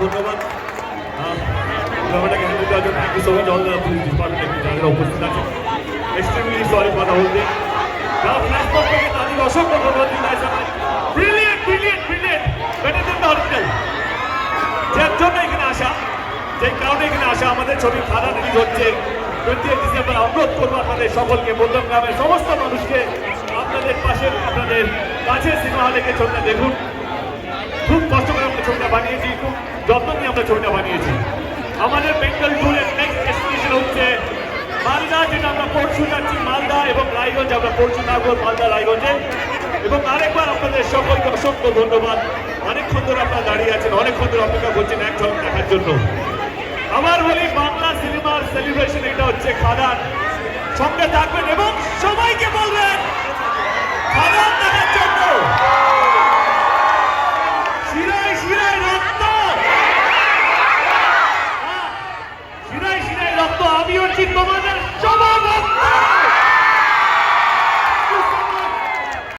ধন্যবাদ। ব্যাপারটাকে হ্যান্ডেল করার জন্য thank you so much all the police department যারা উপস্থিত আছেন। এক্সট্রিমলি সরি কথা বলতে যারা ফ্ল্যাশ মব থেকে তাদের অসংখ্য ধন্যবাদ দিতে brilliant brilliant brilliant better then the original. যার জন্য এখানে আসা, যেই কারণে এখানে আসা, আমাদের ছবি খাদা রিলিজ হচ্ছে 28 ডিসেম্বর। অনুরোধ করবো আপনাদের সকলকে, বললাম গ্রামের সমস্ত মানুষকে আপনাদের পাশের আপনাদের কাছের সিনেমা হলে গিয়ে ছবিটা দেখুন। খুব কষ্ট করে আমরা ছবিটা বানিয়েছি, খুব যত্ন নিয়ে আমরা ছবিটা বানিয়েছি। আমাদের বেঙ্গল ট্যুরের নেক্সট ডেস্টিনেশন হচ্ছে মালদা, যেটা আমরা পরশু যাচ্ছি। মালদা এবং রায়গঞ্জ আমরা পরশু থাকবো, মালদা রায়গঞ্জে। এবং আরেকবার আপনাদের সকলকে অসংখ্য ধন্যবাদ। অনেকক্ষণ ধরে আপনারা দাঁড়িয়ে আছেন, অনেকক্ষণ ধরে অপেক্ষা করছেন এক ঝলক দেখার জন্য। আমার বলি বাংলা সিনেমার সেলিব্রেশন এটা হচ্ছে খাদান। সঙ্গে থাকবেন এবং সবাইকে বলবেন খাদান দেখার জন্য। শিরায় শিরায় রক্ত, শিরায় শিরায় রক্ত, আমি হচ্ছি তোমাদের সবার রক্ত।